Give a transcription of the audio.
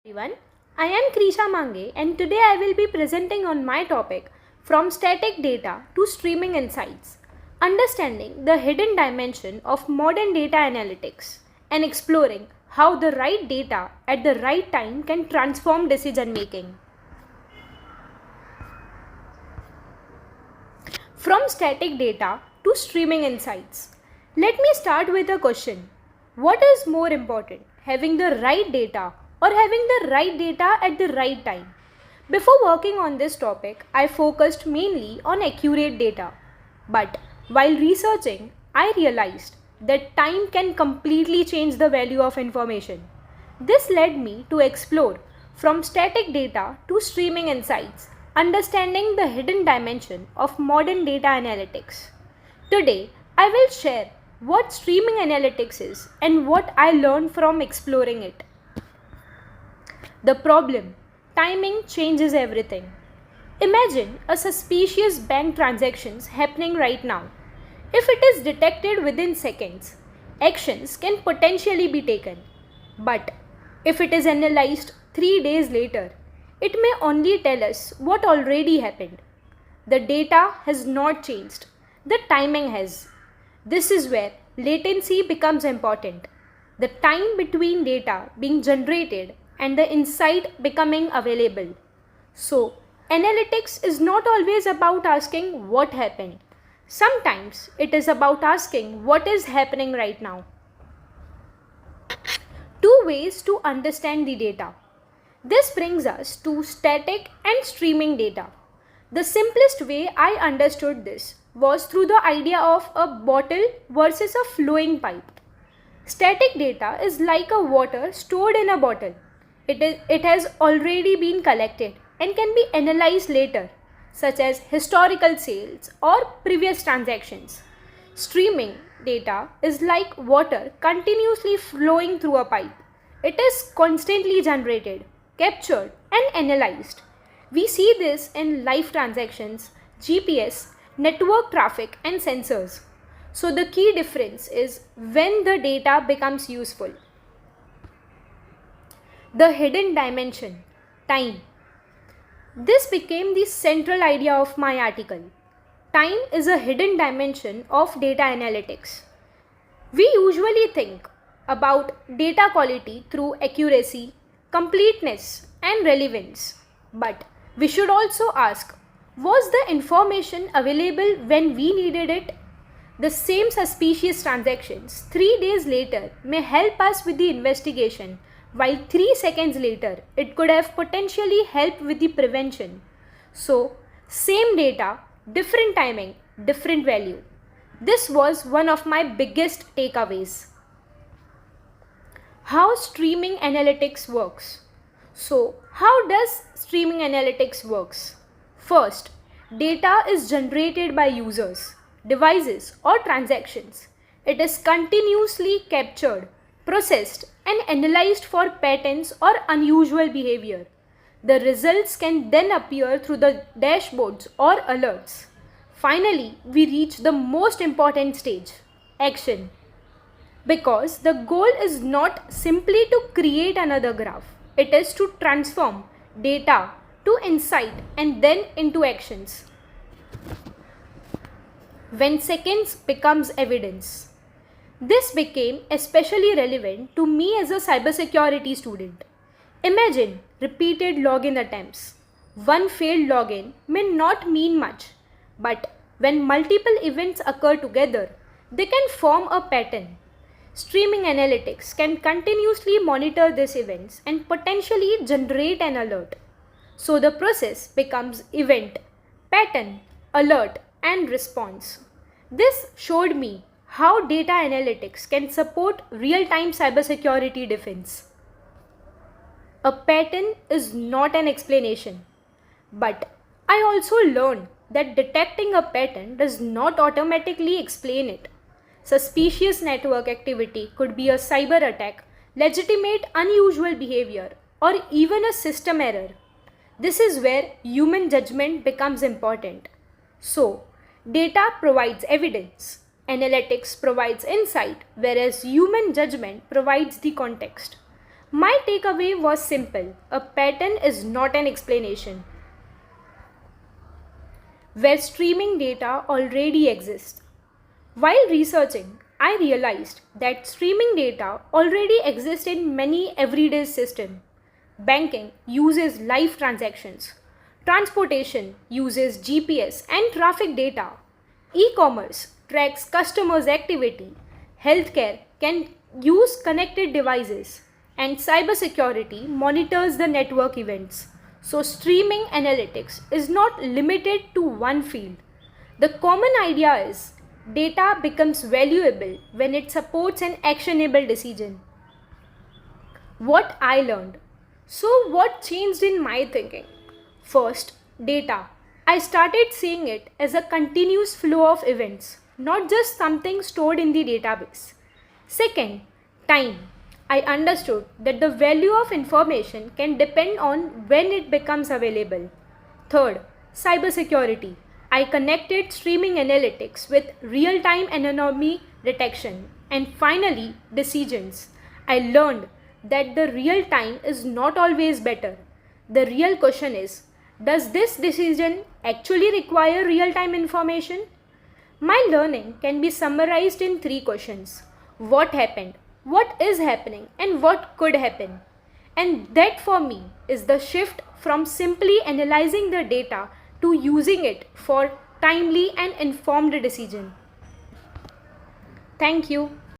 Everyone, I am Krisha Mange and today I will be presenting on my topic from static data to streaming insights, understanding the hidden dimension of modern data analytics and exploring how the right data at the right time can transform decision making. From static data to streaming insights, let me start with a question. What is more important, having the right data or having the right data at the right time? Before working on this topic, I focused mainly on accurate data. But while researching, I realized that time can completely change the value of information. This led me to explore from static data to streaming insights, understanding the hidden dimension of modern data analytics. Today, I will share what streaming analytics is and what I learned from exploring it. The problem: timing changes everything. Imagine a suspicious bank transactions happening right now. If it is detected within seconds, actions can potentially be taken. But if it is analyzed 3 days later, it may only tell us what already happened. The data has not changed, the timing has. This is where latency becomes important. The time between data being generated and the insight becoming available. So, analytics is not always about asking what happened. Sometimes it is about asking what is happening right now. Two ways to understand the data. This brings us to static and streaming data. The simplest way I understood this was through the idea of a bottle versus a flowing pipe. Static data is like a water stored in a bottle. It has already been collected and can be analyzed later, such as historical sales or previous transactions. Streaming data is like water continuously flowing through a pipe. It is constantly generated, captured, and analyzed. We see this in live transactions, GPS, network traffic, and sensors. So, the key difference is when the data becomes useful. The hidden dimension, time. This became the central idea of my article. Time is a hidden dimension of data analytics. We usually think about data quality through accuracy, completeness, and relevance. But we should also ask, was the information available when we needed it? The same suspicious transactions 3 days later may help us with the investigation, while 3 seconds later it could have potentially helped with the prevention. So, same data, different timing, different value. This was one of my biggest takeaways. How streaming analytics works. So, how does streaming analytics works? First, data is generated by users, devices, or transactions. It is continuously captured, processed, and analyzed for patterns or unusual behavior. The results can then appear through the dashboards or alerts. Finally, we reach the most important stage: action. Because the goal is not simply to create another graph, it is to transform data to insight and then into actions. When seconds becomes evidence. This became especially relevant to me as a cybersecurity student. Imagine repeated login attempts. One failed login may not mean much, but when multiple events occur together, they can form a pattern. Streaming analytics can continuously monitor these events and potentially generate an alert. So the process becomes event, pattern, alert, and response. This showed me how data analytics can support real-time cybersecurity defense. A pattern is not an explanation, but I also learned that detecting a pattern does not automatically explain it. Suspicious network activity could be a cyber attack, legitimate unusual behavior, or even a system error. This is where human judgment becomes important. So, data provides evidence, analytics provides insight, whereas human judgment provides the context. My takeaway was simple: a pattern is not an explanation. Where streaming data already exists. While researching, I realized that streaming data already exists in many everyday systems. Banking uses live transactions. Transportation uses GPS and traffic data. E-commerce tracks customers' activity. Healthcare can use connected devices. And cybersecurity monitors the network events. So streaming analytics is not limited to one field. The common idea is data becomes valuable when it supports an actionable decision. What I learned. So, what changed in my thinking? First, data. I started seeing it as a continuous flow of events, not just something stored in the database. Second, time. I understood that the value of information can depend on when it becomes available. Third, cybersecurity. I connected streaming analytics with real-time anomaly detection. And finally, decisions. I learned that the real time is not always better. The real question is, does this decision actually require real-time information? My learning can be summarized in 3 questions. What happened? What is happening? And what could happen? And that for me is the shift from simply analyzing the data to using it for timely and informed decision. Thank you.